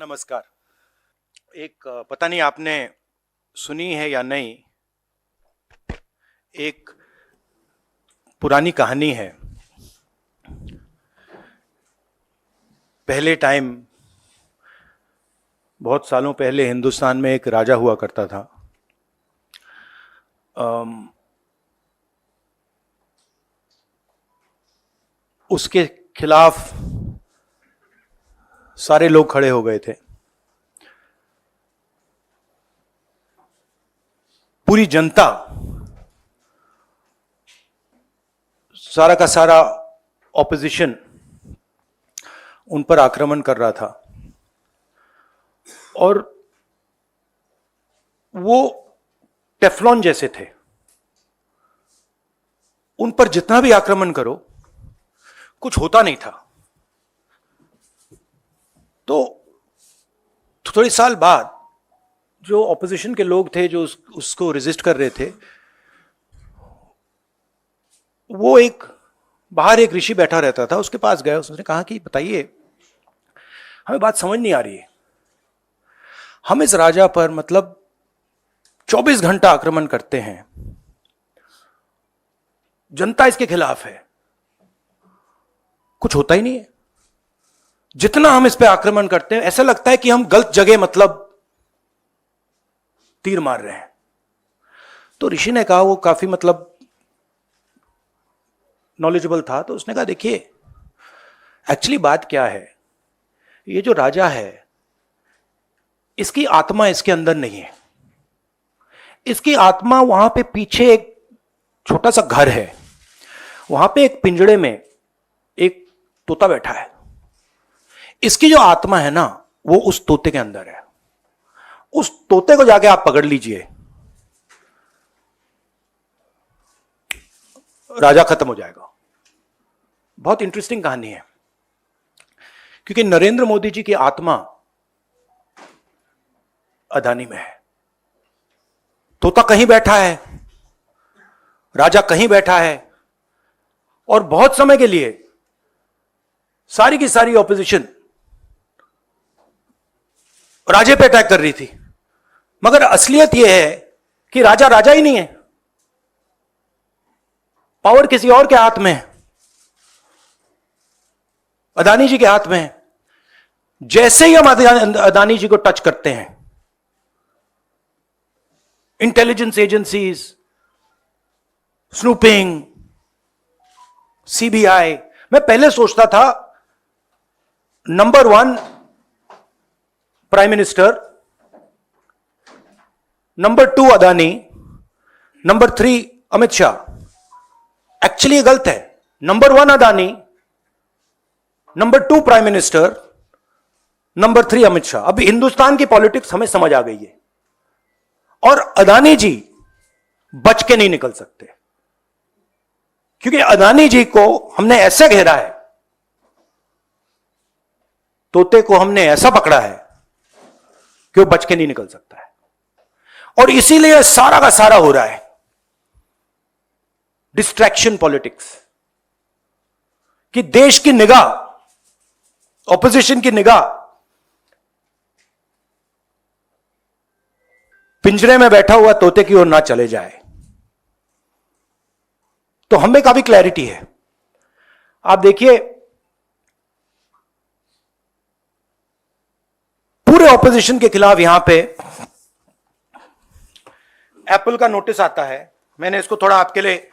नमस्कार। एक पता नहीं आपने सुनी है या नहीं, एक पुरानी कहानी है। पहले टाइम, बहुत सालों पहले हिंदुस्तान में एक राजा हुआ करता था। उसके खिलाफ सारे लोग खड़े हो गए थे। पूरी जनता, सारा का सारा ऑपोजिशन उन पर आक्रमण कर रहा था और वो टेफ्लॉन जैसे थे। उन पर जितना भी आक्रमण करो कुछ होता नहीं था। तो थोड़े साल बाद जो ऑपोजिशन के लोग थे, जो उसको रेजिस्ट कर रहे थे, वो बाहर एक ऋषि बैठा रहता था, उसके पास गए। उसने कहा कि बताइए, हमें बात समझ नहीं आ रही है। हम इस राजा पर 24 घंटा आक्रमण करते हैं, जनता इसके खिलाफ है, कुछ होता ही नहीं है। जितना हम इस पे आक्रमण करते हैं ऐसा लगता है कि हम गलत जगह तीर मार रहे हैं। तो ऋषि ने कहा, वो काफी नॉलेजेबल था, तो उसने कहा देखिए, एक्चुअली बात क्या है, ये जो राजा है इसकी आत्मा इसके अंदर नहीं है। इसकी आत्मा वहां पे पीछे एक छोटा सा घर है, वहां पे एक पिंजड़े में एक तोता बैठा है। इसकी जो आत्मा है ना, वो उस तोते के अंदर है। उस तोते को जाके आप पकड़ लीजिए, राजा खत्म हो जाएगा। बहुत इंटरेस्टिंग कहानी है, क्योंकि नरेंद्र मोदी जी की आत्मा अदानी में है। तोता कहीं बैठा है, राजा कहीं बैठा है, और बहुत समय के लिए सारी की सारी ऑपोजिशन राजे पे अटैक कर रही थी। मगर असलियत यह है कि राजा राजा ही नहीं है, पावर किसी और के हाथ में है, अदानी जी के हाथ में है। जैसे ही हम अदानी जी को टच करते हैं, इंटेलिजेंस एजेंसीज, स्नूपिंग, सीबीआई, मैं पहले सोचता था number 1 prime minister, number 2 Adani, number 3 Amit Shah. Actually ये गलत है। Number 1 Adani, number 2 prime minister, number 3 Amit Shah. अभी हिंदुस्तान की पॉलिटिक्स हमें समझ आ गई है, और अदानी जी बच के नहीं निकल सकते, क्योंकि अदानी जी को हमने ऐसे घेरा है, तोते को हमने ऐसा पकड़ा है कि वो बच के नहीं निकल सकता है। और इसीलिए सारा का सारा हो रहा है डिस्ट्रैक्शन पॉलिटिक्स, कि देश की निगाह, ऑपोजिशन की निगाह पिंजरे में बैठा हुआ तोते की ओर ना चले जाए। तो हमें काफी क्लैरिटी है। आप देखिए, पूरे ऑपोजिशन के खिलाफ यहां पे एप्पल का नोटिस आता है। मैंने इसको थोड़ा आपके लिए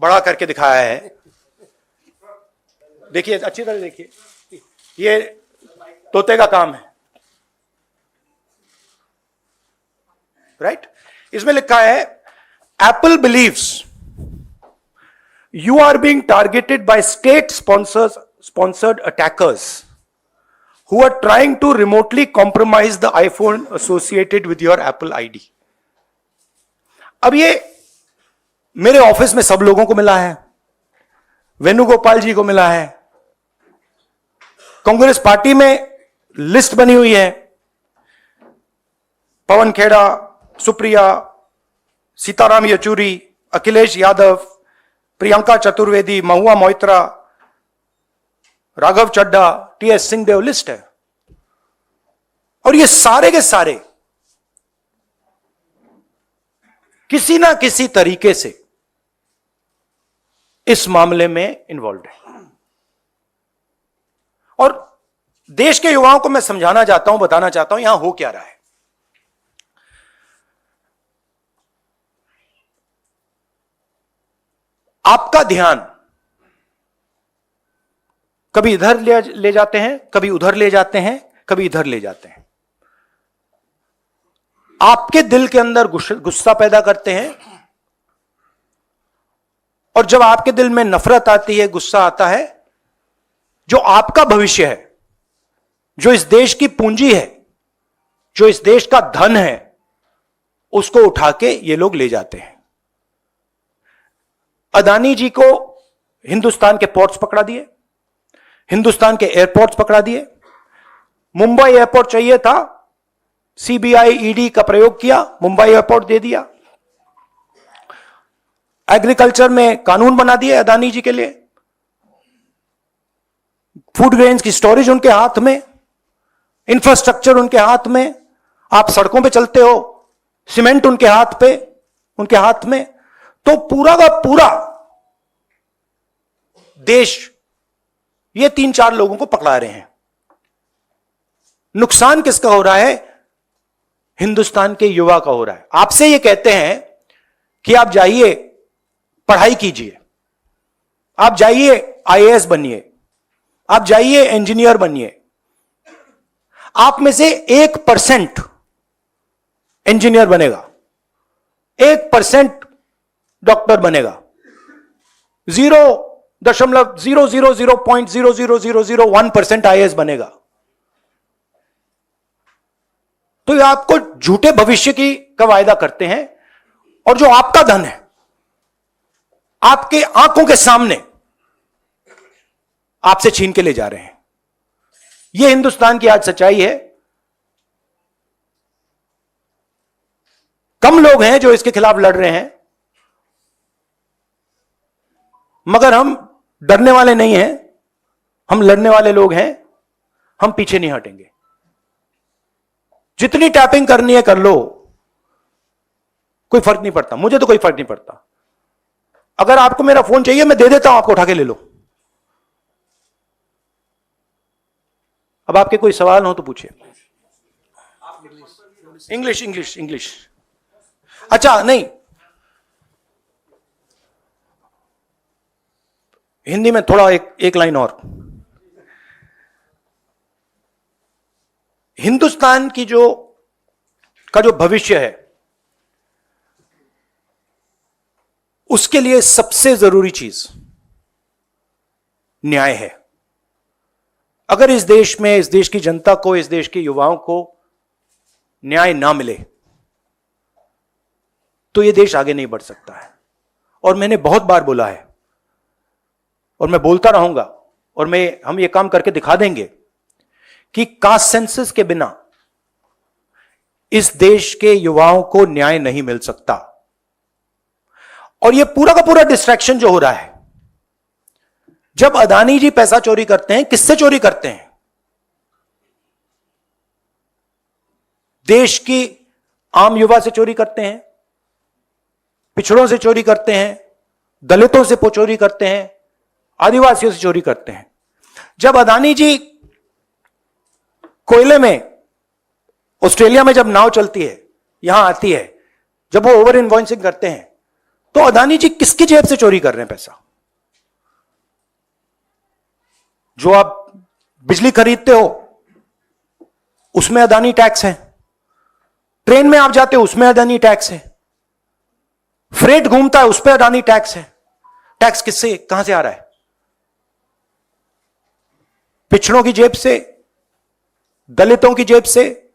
बड़ा करके दिखाया है। देखिए, अच्छी तरह देखिए, ये तोते का काम है, राइट? इसमें लिखा है, Apple believes you are being targeted by state sponsored attackers who are trying to remotely compromise the iPhone associated with your Apple ID. अब ये मेरे ऑफिस में सब लोगों को मिला है, वेणुगोपाल जी को मिला है, कांग्रेस पार्टी में लिस्ट बनी हुई है, पवन खेड़ा, सुप्रिया, सीताराम येचुरी, अखिलेश यादव, प्रियंका चतुर्वेदी, महुआ मोइत्रा, राघव चड्ढा, टीएस सिंहदेव, लिस्ट है। और ये सारे के सारे किसी ना किसी तरीके से इस मामले में इन्वॉल्व है। और देश के युवाओं को मैं समझाना चाहता हूं, बताना चाहता हूं यहां हो क्या रहा है। आपका ध्यान कभी इधर ले जाते हैं, कभी उधर ले जाते हैं, कभी इधर ले जाते हैं। आपके दिल के अंदर गुस्सा पैदा करते हैं, और जब आपके दिल में नफरत आती है, गुस्सा आता है, जो आपका भविष्य है, जो इस देश की पूंजी है, जो इस देश का धन है, उसको उठा के ये लोग ले जाते हैं। अदानी जी को हिंदुस्तान के पोर्ट्स पकड़ा दिए, हिंदुस्तान के एयरपोर्ट्स पकड़ा दिए। मुंबई एयरपोर्ट चाहिए था, सीबीआई ईडी का प्रयोग किया, मुंबई एयरपोर्ट दे दिया। एग्रीकल्चर में कानून बना दिए अदानी जी के लिए, फूड ग्रेन्स की स्टोरेज उनके हाथ में, इंफ्रास्ट्रक्चर उनके हाथ में, आप सड़कों पे चलते हो, सीमेंट उनके हाथ में। तो पूरा का पूरा देश ये 3-4 लोगों को पकड़ा रहे हैं। नुकसान किसका हो रहा है? हिंदुस्तान के युवा का हो रहा है। आपसे ये कहते हैं कि आप जाइए पढ़ाई कीजिए, आप जाइए आईएएस बनिए, आप जाइए इंजीनियर बनिए। आप में से 1% इंजीनियर बनेगा, 1% डॉक्टर बनेगा, 0.0000001% आईएएस बनेगा। तो ये आपको झूठे भविष्य का वायदा करते हैं, और जो आपका धन है आपके आंखों के सामने आपसे छीन के ले जा रहे हैं। यह हिंदुस्तान की आज सच्चाई है। कम लोग हैं जो इसके खिलाफ लड़ रहे हैं, मगर हम डरने वाले नहीं हैं, हम लड़ने वाले लोग हैं। हम पीछे नहीं हटेंगे। जितनी टैपिंग करनी है कर लो, कोई फर्क नहीं पड़ता, मुझे तो कोई फर्क नहीं पड़ता। अगर आपको मेरा फोन चाहिए मैं दे देता हूं, आपको उठा के ले लो। अब आपके कोई सवाल हो तो पूछिए। इंग्लिश। अच्छा, नहीं, हिंदी में थोड़ा एक लाइन और। हिंदुस्तान की जो भविष्य है, उसके लिए सबसे जरूरी चीज न्याय है। अगर इस देश में, इस देश की जनता को, इस देश के युवाओं को न्याय ना मिले तो यह देश आगे नहीं बढ़ सकता है। और मैंने बहुत बार बोला है, और मैं बोलता रहूंगा, और हम ये काम करके दिखा देंगे कि कास्ट सेंसस के बिना इस देश के युवाओं को न्याय नहीं मिल सकता। और ये पूरा का पूरा डिस्ट्रैक्शन जो हो रहा है, जब अदानी जी पैसा चोरी करते हैं, किससे चोरी करते हैं? देश की आम युवा से चोरी करते हैं, पिछड़ों से चोरी करते हैं, दलितों से चोरी करते हैं, आदिवासियों से चोरी करते हैं। जब अदानी जी कोयले में, ऑस्ट्रेलिया में जब नाव चलती है, यहां आती है, जब वो ओवर इनवॉइसिंग करते हैं, तो अदानी जी किसकी जेब से चोरी कर रहे हैं पैसा? जो आप बिजली खरीदते हो उसमें अदानी टैक्स है, ट्रेन में आप जाते हो उसमें अदानी टैक्स है, फ्रेट घूमता है उस पर अदानी टैक्स है। टैक्स किससे, कहां से आ रहा है? पिछड़ों की जेब से, दलितों की जेब से,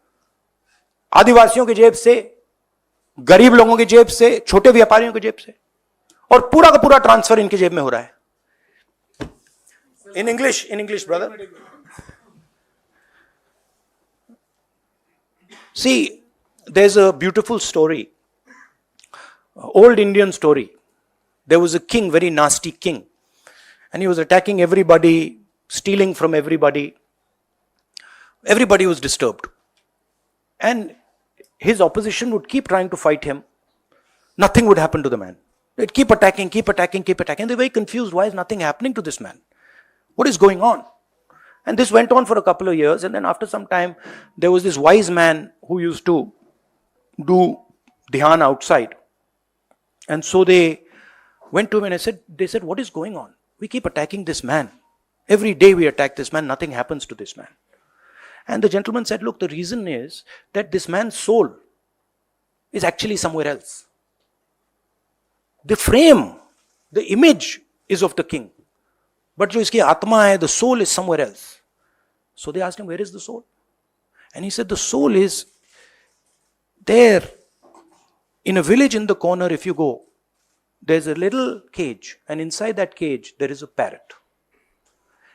आदिवासियों की जेब से, गरीब लोगों की जेब से, छोटे व्यापारियों की जेब से, और पूरा का पूरा ट्रांसफर इनकी जेब में हो रहा है। In English, brother. See, there's a beautiful story, old Indian story. There was a king, very nasty king, and he was attacking everybody, stealing from everybody. Everybody was disturbed. And his opposition would keep trying to fight him. Nothing would happen to the man. They'd keep attacking, keep attacking, keep attacking. They're very confused. Why is nothing happening to this man? What is going on? And this went on for a couple of years. And then after some time, there was this wise man who used to do dhyan outside. And so they went to him and they said, what is going on? We keep attacking this man. Every day we attack this man. Nothing happens to this man. And the gentleman said, look, the reason is that this man's soul is actually somewhere else. The frame, the image is of the king. But jo iski atma hai, the soul is somewhere else. So they asked him, where is the soul? And he said, the soul is there in a village in the corner. If you go, there's a little cage, and inside that cage there is a parrot.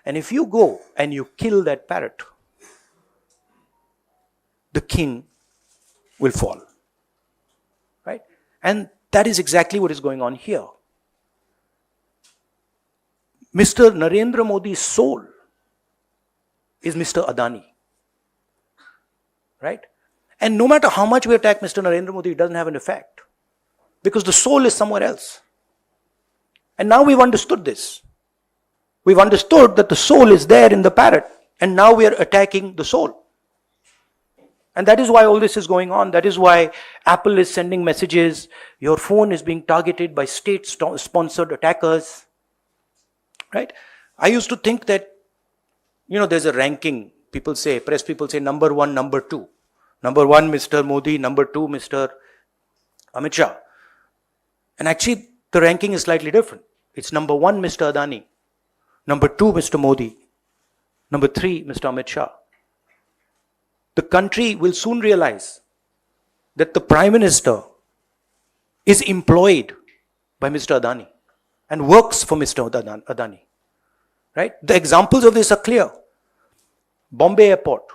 And if you go and you kill that parrot, the king will fall. Right? And that is exactly what is going on here. Mr. Narendra Modi's soul is Mr. Adani. Right? And no matter how much we attack Mr. Narendra Modi, it doesn't have an effect. Because the soul is somewhere else. And now we've understood this. We've understood that the soul is there in the parrot. And now we are attacking the soul. And that is why all this is going on. That is why Apple is sending messages. Your phone is being targeted by state-sponsored attackers. Right? I used to think that, there's a ranking. People say, press people say, number one, number two. Number one, Mr. Modi. Number two, Mr. Amit Shah. And actually, the ranking is slightly different. It's number one, Mr. Adani. Number two, Mr. Modi. Number three, Mr. Amit Shah. The country will soon realize that the Prime Minister is employed by Mr. Adani and works for Mr. Adani. Right? The examples of this are clear. Bombay Airport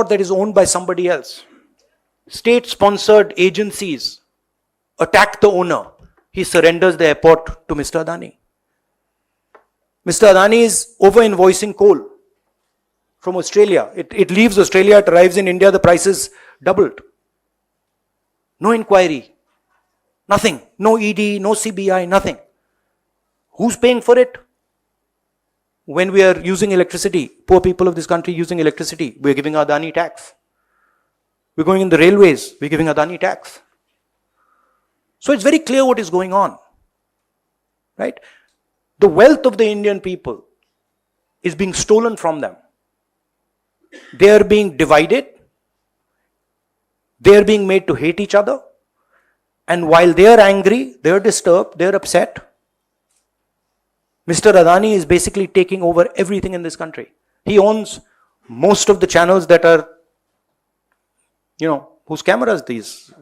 that is owned by somebody else. State-sponsored agencies attack the owner. He surrenders the airport to Mr. Adani. Mr. Adani is over-invoicing coal from Australia. It leaves Australia, it arrives in India, the price is doubled. No inquiry. Nothing. No ED, no CBI, nothing. Who's paying for it? When we are using electricity, poor people of this country using electricity, we're giving Adani tax. We're going in the railways, we're giving Adani tax. So it's very clear what is going on. Right? The wealth of the Indian people is being stolen from them. They are being divided. They are being made to hate each other. And while they are angry, they are disturbed, they are upset, Mr. Adani is basically taking over everything in this country. He owns most of the channels that are, whose cameras these?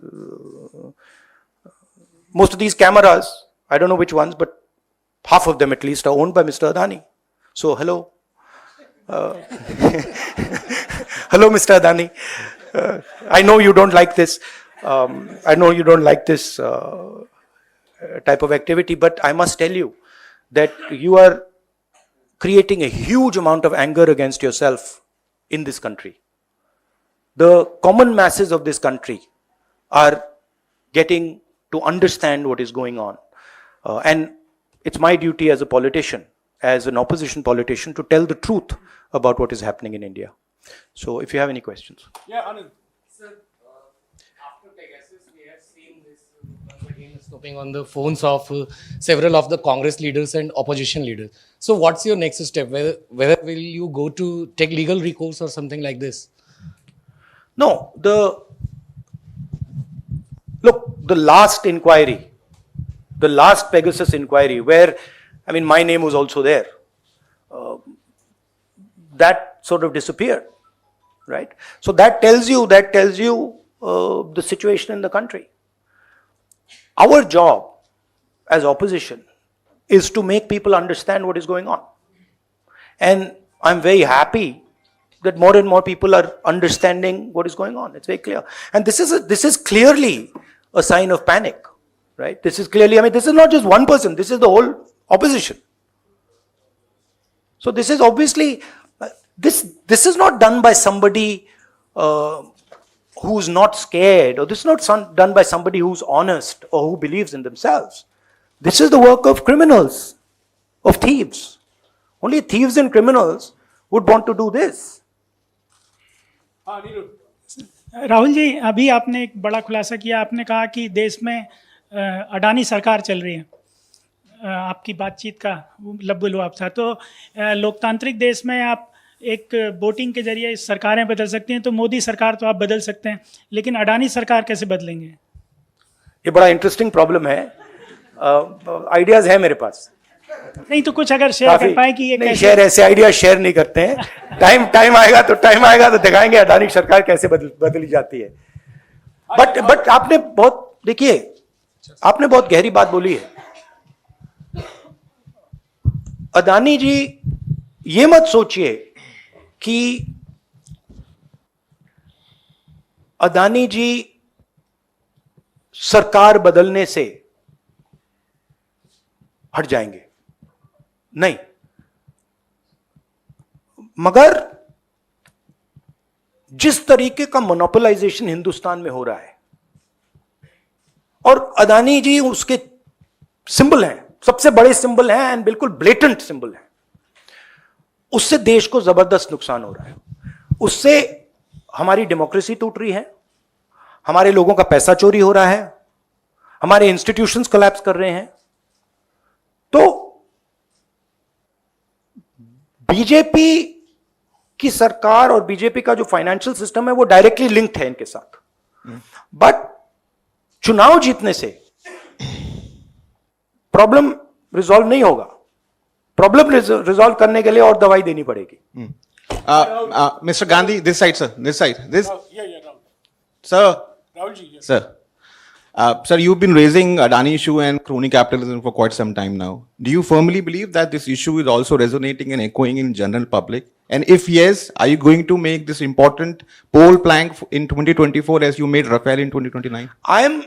Most of these cameras, I don't know which ones, but half of them at least are owned by Mr. Adani. So, hello. Hello, Mr. Adani. I know you don't like this. I know you don't like this type of activity, but I must tell you that you are creating a huge amount of anger against yourself in this country. The common masses of this country are getting to understand what is going on. And it's my duty as a politician, as an opposition politician, to tell the truth about what is happening in India. So if you have any questions. Yeah, Anand. Sir, after Pegasus, we have seen this once again snooping on the phones of several of the Congress leaders and opposition leaders. So what's your next step? Whether will you go to take legal recourse or something like this? No, the last inquiry, the last Pegasus inquiry, where, my name was also there, that sort of disappeared, right? So that tells you the situation in the country. Our job as opposition is to make people understand what is going on. And I'm very happy that more and more people are understanding what is going on. It's very clear. And this is clearly a sign of panic, right? This is clearly, this is not just one person, this is the whole opposition. So this is obviously, this is not done by somebody who's not scared, or this is not done by somebody who's honest or who believes in themselves. This is the work of criminals, of thieves. Only thieves and criminals would want to do this. Rahul ji, अभी आपने एक बड़ा खुलासा किया, आपने कहा कि देश में अडानी सरकार चल रही है। आपकी बातचीत का लब्बो लुआब था। तो लोकतांत्रिक देश में आप एक वोटिंग के जरिए सरकारें बदल सकती हैं, तो मोदी सरकार तो आप बदल सकते हैं, लेकिन अडानी सरकार कैसे बदलेंगे? ये बड़ा इंटरेस्टिंग प्रॉब्लम है। आइडियाज है मेरे पास। नहीं तो कुछ अगर शेयर कर पाए कि ये कैसे? शेयर, ऐसे आइडिया शेयर नहीं करते हैं। टाइम आएगा तो दिखाएंगे अडानी सरकार कैसे बदली जाती है। बट आपने बहुत, देखिए, आपने बहुत गहरी बात बोली है। अडानी जी, ये मत सोचिए कि अडानी जी सरकार बदलने से हट जाएंगे, नहीं। मगर जिस तरीके का मोनोपोलाइजेशन हिंदुस्तान में हो रहा है, और अडानी जी उसके सिंबल हैं, सबसे बड़े सिंबल हैं एंड बिल्कुल ब्लेटेंट सिंबल हैं, उससे देश को जबरदस्त नुकसान हो रहा है। उससे हमारी डेमोक्रेसी टूट रही है, हमारे लोगों का पैसा चोरी हो रहा है, हमारे इंस्टीट्यूशंस कोलैप्स कर रहे हैं। तो बीजेपी की सरकार और बीजेपी का जो फाइनेंशियल सिस्टम है वो डायरेक्टली लिंक्ड है इनके साथ। बट चुनाव जीतने से प्रॉब्लम रिजॉल्व नहीं होगा। प्रॉब्लम रिजॉल्व करने के लिए और दवाई देनी पड़ेगी। Mr. Gandhi, this side, sir. This side. This. Rahul. Sir. Rahul ji, yes. Sir. Sir, you've been raising Adani issue and crony capitalism for quite some time now. Do you firmly believe that this issue is also resonating and echoing in general public? And if yes, are you going to make this important poll plank in 2024 as you made Rafael in 2029?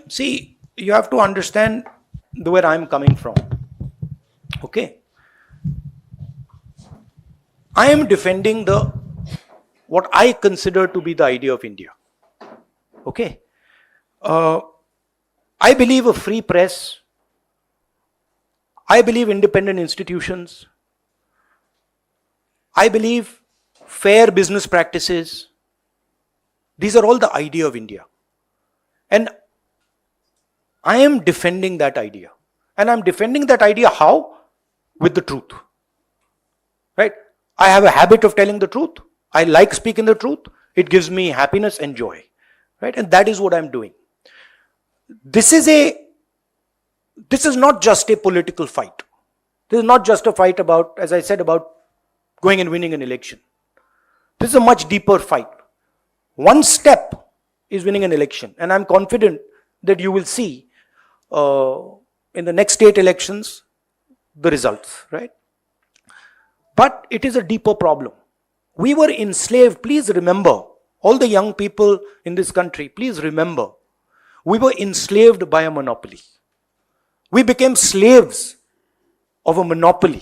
See, you have to understand where I'm coming from. Okay? I am defending what I consider to be the idea of India. Okay? I believe a free press. I believe independent institutions. I believe fair business practices. These are all the idea of India. And I am defending that idea. And I'm defending that idea how? With the truth. Right? I have a habit of telling the truth. I like speaking the truth. It gives me happiness and joy. Right? And that is what I'm doing. This is not just a political fight. This is not just a fight about, as I said, about going and winning an election. This is a much deeper fight. One step is winning an election. And I'm confident that you will see in the next 8 elections the results, right? But it is a deeper problem. We were enslaved. Please remember, all the young people in this country, please remember, we were enslaved by a monopoly. We became slaves of a monopoly.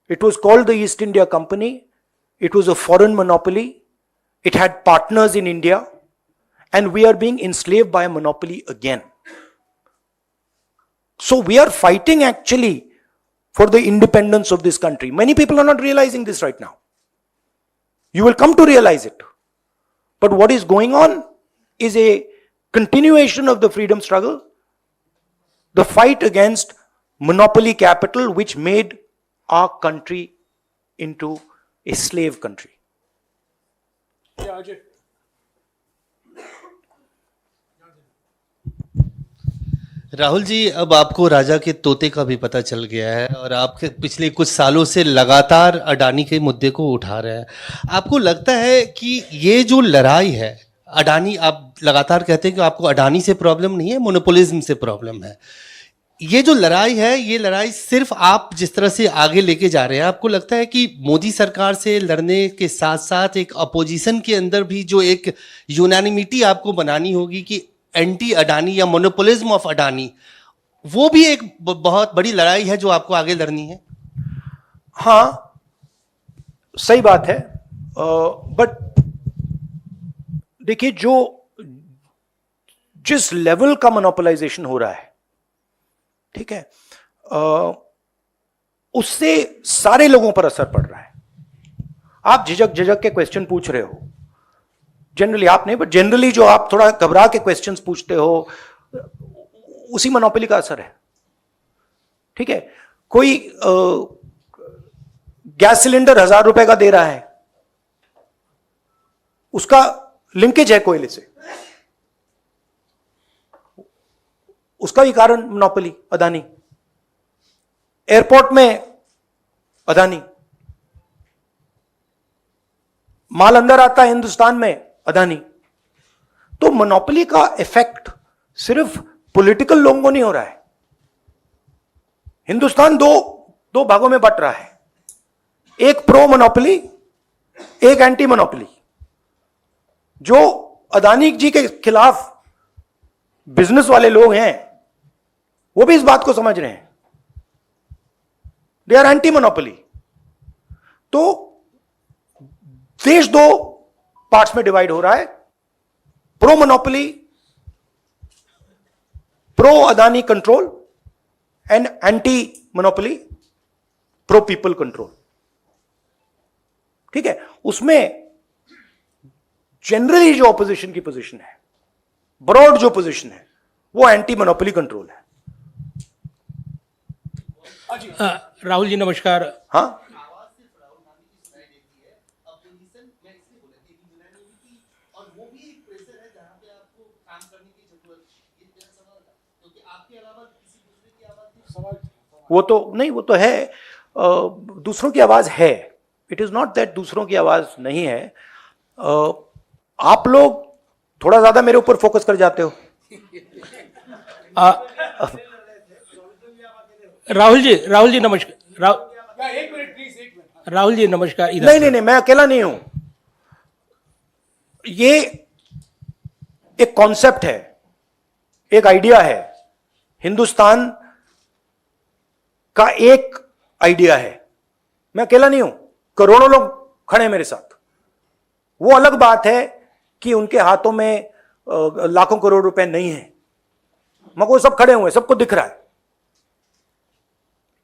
It was called the East India Company. It was a foreign monopoly. It had partners in India. And we are being enslaved by a monopoly again. So we are fighting actually for the independence of this country. Many people are not realizing this right now. You will come to realize it. But what is going on is a continuation of the freedom struggle, the fight against monopoly capital which made our country into a slave country. Yeah, Ajay. Rahul ji, अब आपको राजा के तोते का भी पता चल गया है और आप पिछले कुछ सालों से लगातार अडानी के मुद्दे को उठा रहे हैं। आपको लगता है कि ये जो लड़ाई है अडानी, आप लगातार कहते हैं कि आपको अडानी से प्रॉब्लम नहीं है, मोनोपोलिज्म से प्रॉब्लम है। ये जो लड़ाई है, ये लड़ाई सिर्फ आप जिस तरह से आगे लेके जा रहे हैं, आपको लगता है कि मोदी सरकार से लड़ने के साथ साथ एक अपोजिशन के अंदर भी जो एक यूनानिमिटी आपको बनानी होगी कि एंटी अडानी या मोनोपोलिज्म ऑफ अडानी, वो भी एक बहुत बड़ी लड़ाई है जो आपको आगे लड़नी है? हाँ, सही बात है। बट देखिए, जिस लेवल का मोनोपोलाइजेशन हो रहा है, ठीक है, उससे सारे लोगों पर असर पड़ रहा है। आप झिझक झिझक के क्वेश्चन पूछ रहे हो, जनरली आप नहीं, बट जनरली जो आप थोड़ा घबरा के क्वेश्चंस पूछते हो, उसी मोनोपोली का असर है। ठीक है, कोई गैस सिलेंडर 1000 रुपए का दे रहा है, उसका लिंकेज है कोयले से, उसका भी कारण मोनोपोली अदानी। एयरपोर्ट में अदानी, माल अंदर आता है हिंदुस्तान में अदानी। तो मोनोपोली का इफेक्ट सिर्फ पॉलिटिकल लोगों को नहीं हो रहा है। हिंदुस्तान दो भागों में बट रहा है, एक प्रो मोनोपोली, एक एंटी मोनोपोली। जो अदानी जी के खिलाफ बिजनेस वाले लोग हैं, वो भी इस बात को समझ रहे हैं, दे आर एंटी मोनोपोली। तो देश दो पार्ट्स में डिवाइड हो रहा है, pro monopoly, pro Adani control, and anti monopoly, pro people control. ठीक है, उसमें जनरली जो ऑपोजिशन की पोजीशन है, ब्रॉड जो पोजीशन है, वो एंटी मोनोपोली कंट्रोल है। राहुल जी नमस्कार। हाँ, वो तो नहीं, वो तो है, दूसरों की आवाज है। इट इज नॉट दैट दूसरों की आवाज नहीं है। आप लोग थोड़ा ज्यादा मेरे ऊपर फोकस कर जाते हो। राहुल जी नमस्कार। राहुल जी नमस्कार। इधर नहीं, मैं अकेला नहीं हूं। ये एक कॉन्सेप्ट है, एक आइडिया है, हिंदुस्तान का एक आइडिया है। मैं अकेला नहीं हूं, करोड़ों लोग खड़े हैं मेरे साथ। वो अलग बात है कि उनके हाथों में लाखों करोड़ रुपए नहीं है, मगर वो सब खड़े हुए हैं, सबको दिख रहा है,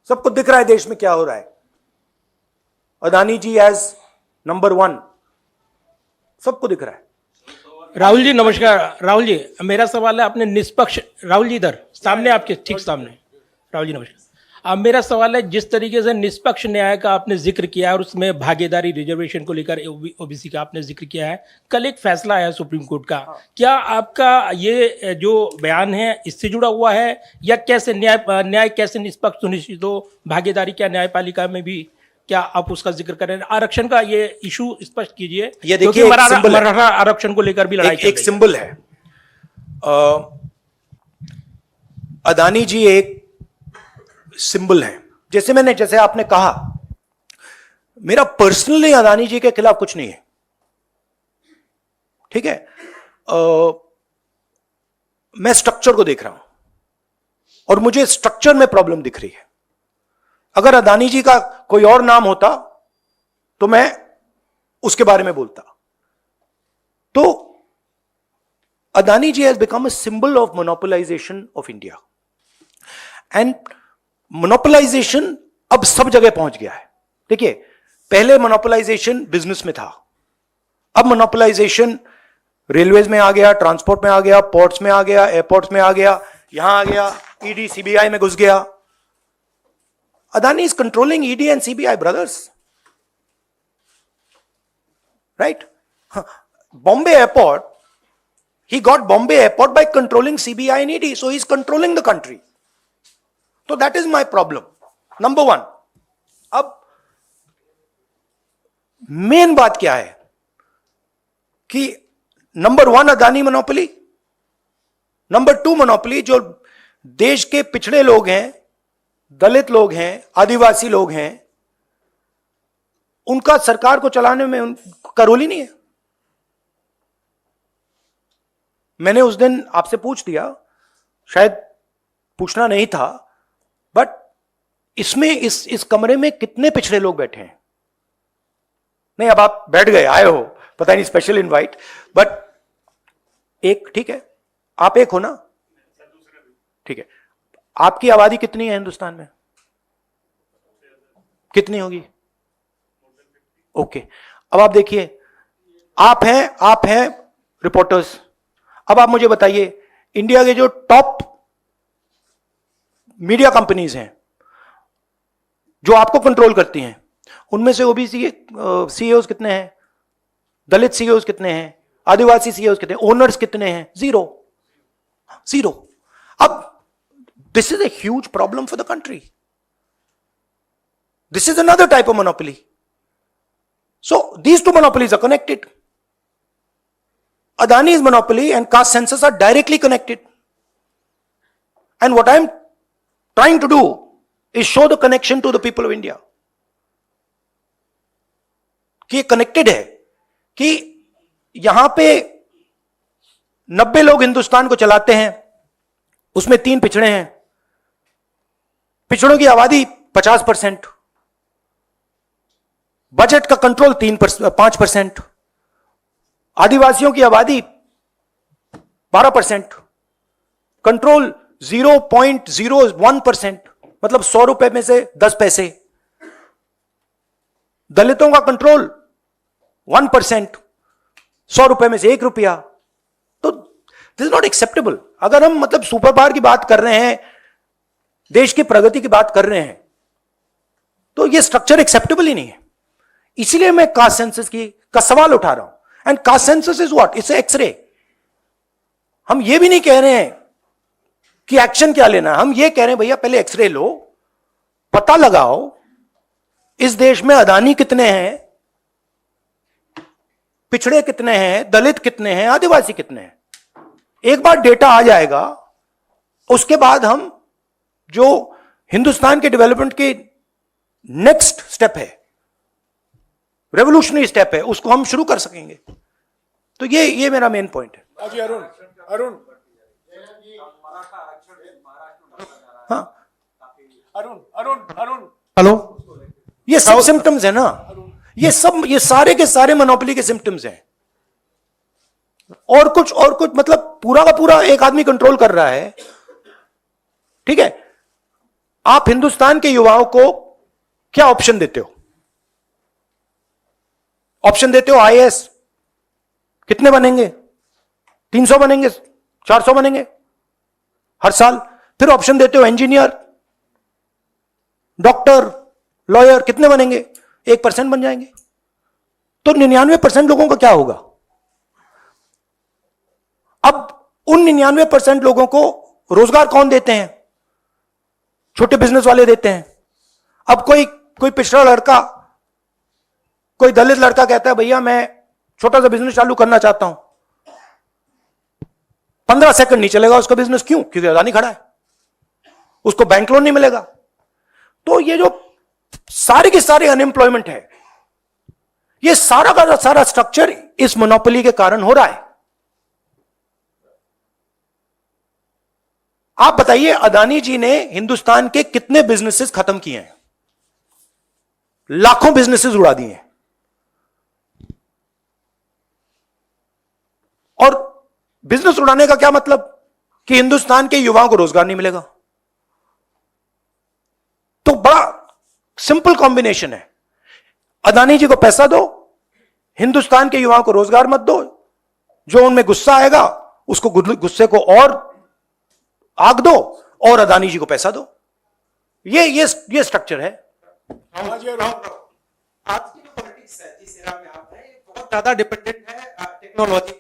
सबको दिख रहा है देश में क्या हो रहा है। अदानी जी एज नंबर 1, सबको दिख रहा है। राहुल जी नमस्कार। राहुल जी, मेरा सवाल है, आपने निष्पक्ष, राहुल जी इधर सामने, आपके ठीक सामने। राहुल जी नमस्कार। अब मेरा सवाल है, जिस तरीके से निष्पक्ष न्याय का आपने जिक्र किया है और उसमें भागीदारी रिजर्वेशन को लेकर ओबीसी का आपने जिक्र किया है, कल एक फैसला आया सुप्रीम कोर्ट का, क्या आपका ये जो बयान है इससे जुड़ा हुआ है, या कैसे न्याय कैसे निष्पक्ष सुनिश्चित हो, भागीदारी क्या न्यायपालिका में भी, क्या आप उसका जिक्र करें? आरक्षण का ये इशू स्पष्ट कीजिए, ये क्योंकि देखिए, मराठा आरक्षण को लेकर भी लड़ाई एक सिंबल है। अदानी जी एक सिंबल है। जैसे आपने कहा, मेरा पर्सनली अदानी जी के खिलाफ कुछ नहीं है, ठीक है। मैं स्ट्रक्चर को देख रहा हूं और मुझे स्ट्रक्चर में प्रॉब्लम दिख रही है। अगर अदानी जी का कोई और नाम होता तो मैं उसके बारे में बोलता। तो Adani ji has become a symbol of monopolization of India, and monopolization अब सब जगह पहुंच गया है। देखिए, पहले मोनोपोलाइजेशन बिजनेस में था, अब मोनोपोलाइजेशन रेलवेज में आ गया, ट्रांसपोर्ट में आ गया, पोर्ट्स में आ गया, एयरपोर्ट्स में आ गया, यहां आ गया, ईडी सीबीआई में घुस गया। Adani is controlling ED and CBI, brothers, right? Bombay airport, he got Bombay airport by controlling CBI and ED, so he's controlling the country. So that is my problem, number 1. अब main बात क्या है कि number 1 Adani monopoly, number 2 monopoly जो देश के पिछड़े लोग हैं, दलित लोग हैं, आदिवासी लोग हैं, उनका सरकार को चलाने में उनका रोल ही नहीं है। मैंने उस दिन आपसे पूछ दिया, शायद पूछना नहीं था, बट इसमें इस कमरे में कितने पिछड़े लोग बैठे हैं? नहीं, अब आप बैठ गए, आए हो, पता नहीं स्पेशल इनवाइट, बट एक, ठीक है, आप एक हो ना, ठीक है। आपकी आबादी कितनी है हिंदुस्तान में? कितनी होगी? ओके, अब आप देखिए, आप हैं रिपोर्टर्स। अब आप मुझे बताइए, इंडिया के जो टॉप मीडिया कंपनीज हैं जो आपको कंट्रोल करती हैं, उनमें से ओबीसी सीईओज कितने हैं? दलित सीईओज कितने हैं? आदिवासी सीईओज कितने हैं? ओनर्स कितने हैं? Zero, zero. अब this is a huge problem for the country. This is another type of monopoly. So these two monopolies are connected. Adani's monopoly and caste census are directly connected. And what I'm trying to do is show the connection to the people of India. कि ये connected है, कि यहां पे 90 लोग हिंदुस्तान को चलाते हैं, उसमें 3 पिछड़े हैं, पिछड़ों की आबादी 50%, बजट का कंट्रोल 5%, आदिवासियों की आबादी 12%, कंट्रोल 0.01%, मतलब 100 रुपए में से 10 पैसे, दलितों का कंट्रोल 1%, 100 रुपए में से 1 रुपया। तो दिस इज नॉट एक्सेप्टेबल। अगर हम मतलब सुपर पावर की बात कर रहे हैं, देश की प्रगति की बात कर रहे हैं, तो यह स्ट्रक्चर एक्सेप्टेबल ही नहीं है। इसीलिए मैं कास्ट सेंसस का सवाल उठा रहा हूं। And caste census is what? It's x ray. हम ये भी नहीं कह रहे हैं कि एक्शन क्या लेना, हम ये कह रहे हैं भैया पहले एक्सरे लो, पता लगाओ इस देश में अदानी कितने हैं, पिछड़े कितने हैं, दलित कितने हैं, आदिवासी कितने हैं। एक बार डेटा आ जाएगा, उसके बाद हम जो हिंदुस्तान के डेवलपमेंट के नेक्स्ट स्टेप है, रेवोल्यूशनरी स्टेप है, उसको हम शुरू कर सकेंगे। तो ये मेरा मेन पॉइंट है। अरुण हाँ, अरुण हेलो, ये सब सिम्टम्स है ना, ये सारे के सारे मोनोपोली के सिम्टम्स हैं। और कुछ मतलब पूरा का पूरा एक आदमी कंट्रोल कर रहा है। ठीक है, आप हिंदुस्तान के युवाओं को क्या ऑप्शन देते हो? ऑप्शन देते हो आईएएस, कितने बनेंगे? 300 बनेंगे, 400 बनेंगे हर साल। फिर ऑप्शन देते हो इंजीनियर, डॉक्टर, लॉयर, कितने बनेंगे? 1% बन जाएंगे। तो 99% लोगों का क्या होगा? अब उन 99% लोगों को रोजगार कौन देते हैं? छोटे बिजनेस वाले देते हैं। अब कोई पिछड़ा लड़का, कोई दलित लड़का कहता है भैया मैं छोटा सा बिजनेस चालू करना चाहता हूं, 15 सेकंड नहीं चलेगा उसका बिजनेस। क्यों? क्योंकि अदानी खड़ा है, उसको बैंक लोन नहीं मिलेगा। तो ये जो सारे के सारे अनएम्प्लॉयमेंट है, ये सारा का सारा स्ट्रक्चर इस मोनोपोली के कारण हो रहा है। आप बताइए, अदानी जी ने हिंदुस्तान के कितने बिजनेसेस खत्म किए हैं? लाखों बिजनेसेस उड़ा दिए हैं। और बिजनेस उड़ाने का क्या मतलब? कि हिंदुस्तान के युवाओं को रोजगार नहीं मिलेगा। तो बड़ा सिंपल कॉम्बिनेशन है, अदानी जी को पैसा दो, हिंदुस्तान के युवाओं को रोजगार मत दो। जो उनमें गुस्सा आएगा उसको गुस्से को और आग दो, और अदानी जी को पैसा दो। ये स्ट्रक्चर है। आज की जो पॉलिटिक्स है जिस एरा में आप हैं, ये बहुत ज्यादा डिपेंडेंट है टेक्नोलॉजी।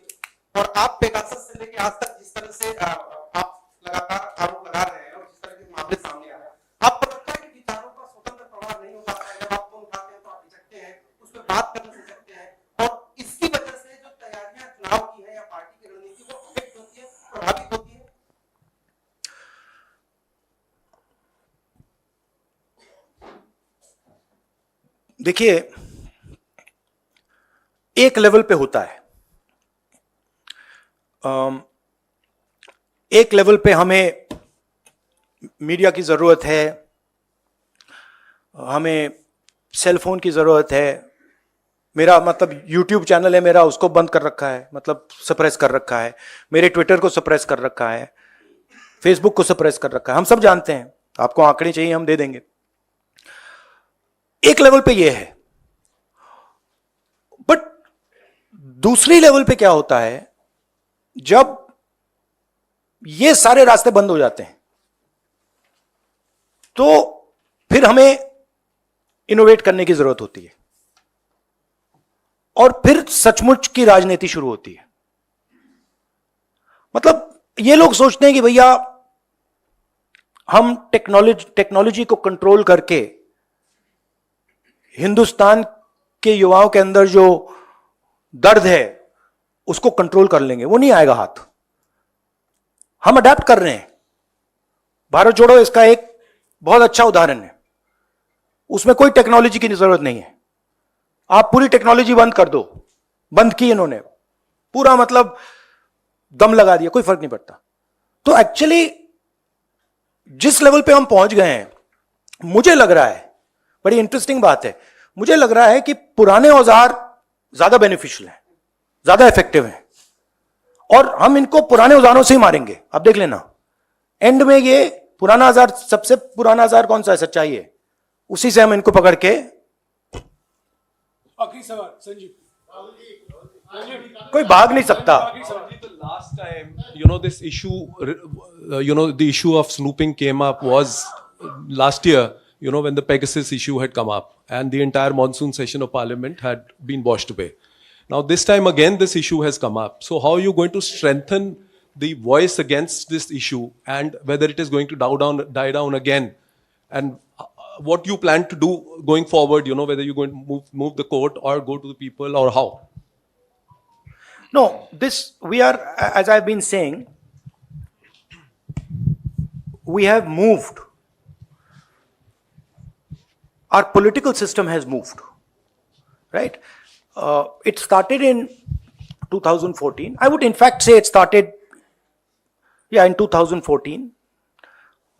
और आप पेगासस से लेके आज तक जिस तरह से आप लगातार आरोप लगा रहे हैं और जिस तरह के मामले सामने आ रहे हैं, आपको लगता है कि विचारों का स्वतंत्र प्रवाह नहीं हो पाता है? जब आप फोन उठाते हैं तो आप सकते हैं, उस पर बात कर सकते हैं, और इसकी वजह से जो तैयारियां चुनाव की है या पार्टी की रणनीति, वो अफेक्ट होती है, प्रभावित होती है। देखिए, एक लेवल पे होता है, एक लेवल पे हमें मीडिया की जरूरत है, हमें सेल फोन की जरूरत है, मेरा मतलब यूट्यूब चैनल है मेरा, उसको बंद कर रखा है, मतलब सप्रेस कर रखा है, मेरे ट्विटर को सप्रेस कर रखा है, फेसबुक को सप्रेस कर रखा है, हम सब जानते हैं। आपको आंकड़े चाहिए हम दे देंगे। एक लेवल पे ये है, बट दूसरी लेवल पे क्या होता है, जब ये सारे रास्ते बंद हो जाते हैं तो फिर हमें इनोवेट करने की जरूरत होती है और फिर सचमुच की राजनीति शुरू होती है। मतलब ये लोग सोचते हैं कि भैया हम टेक्नोलॉजी को कंट्रोल करके हिंदुस्तान के युवाओं के अंदर जो दर्द है उसको कंट्रोल कर लेंगे। वो नहीं आएगा हाथ। हम अडेप्ट कर रहे हैं। भारत जोड़ो इसका एक बहुत अच्छा उदाहरण है। उसमें कोई टेक्नोलॉजी की जरूरत नहीं है। आप पूरी टेक्नोलॉजी बंद कर दो, बंद की इन्होंने, पूरा मतलब दम लगा दिया, कोई फर्क नहीं पड़ता। तो एक्चुअली जिस लेवल पे हम पहुंच गए हैं, मुझे लग रहा है, बड़ी इंटरेस्टिंग बात है, मुझे लग रहा है कि पुराने औजार ज्यादा बेनिफिशियल हैं, ज्यादा इफेक्टिव हैं और हम इनको पुराने औजारों से ही मारेंगे। आप देख लेना, एंड में ये पुराना औजार, सबसे पुराना औजार कौन सा है? सच्चाई है। उसी से हम इनको पकड़ के, आखिरी सवाल संजीव, कोई भाग नहीं सकता। The last time, this issue, the issue of snooping came up was last year, when the Pegasus issue had come up and the entire monsoon session of parliament had been washed away. Now, this time again, this issue has come up. So, how are you going to strengthen the voice against this issue and whether it is going to die down again? And what you plan to do going forward, whether you're going to move the court or go to the people or how? No, we are, as I've been saying, we have moved. Our political system has moved, right? It started in 2014. I would in fact say it started, in 2014.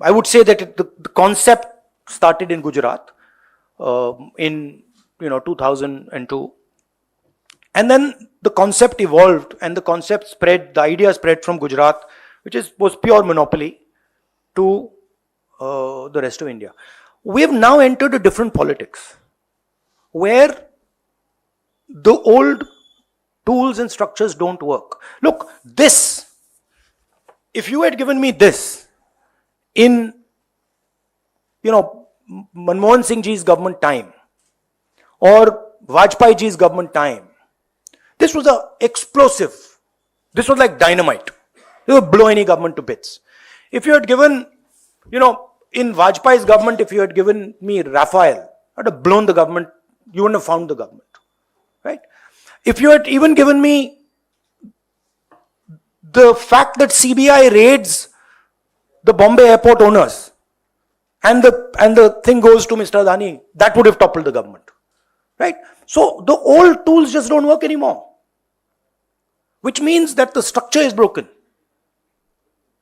I would say that the concept started in Gujarat in 2002. And then the concept evolved and the concept spread, the idea spread from Gujarat, which was pure monopoly, to the rest of India. We have now entered a different politics where the old tools and structures don't work. Look, if you had given me this in, Manmohan Singh ji's government time or Vajpayee ji's government time, this was explosive. This was like dynamite. It would blow any government to bits. If you had given, in Vajpayee's government, if you had given me Rafael, I'd have blown the government. You wouldn't have found the government, right? If you had even given me the fact that CBI raids the Bombay airport owners and the thing goes to Mr. Adani, that would have toppled the government, right? So the old tools just don't work anymore. Which means that the structure is broken.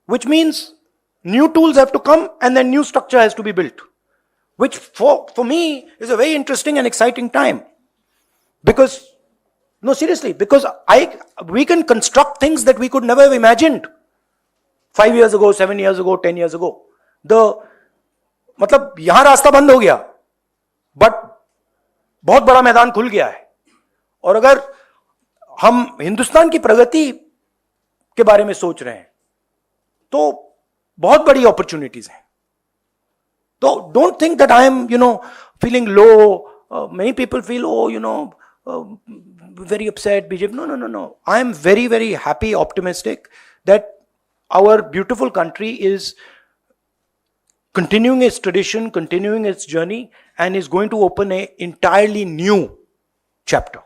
Which means new tools have to come and then new structure has to be built. Which for me is a very interesting and exciting time. Because, no seriously, because we can construct things that we could never have imagined 5 years ago, 7 years ago, 10 years ago. मतलब यहां रास्ता बंद हो गया, but बहुत बड़ा मैदान खुल गया है। और अगर हम हिंदुस्तान की प्रगति के बारे में सोच रहे हैं तो बहुत बड़ी अपॉर्चुनिटीज हैं। तो don't think that I am feeling low. Many people feel very upset, BJP. No. I am very, very happy, optimistic that our beautiful country is continuing its tradition, continuing its journey, and is going to open an entirely new chapter.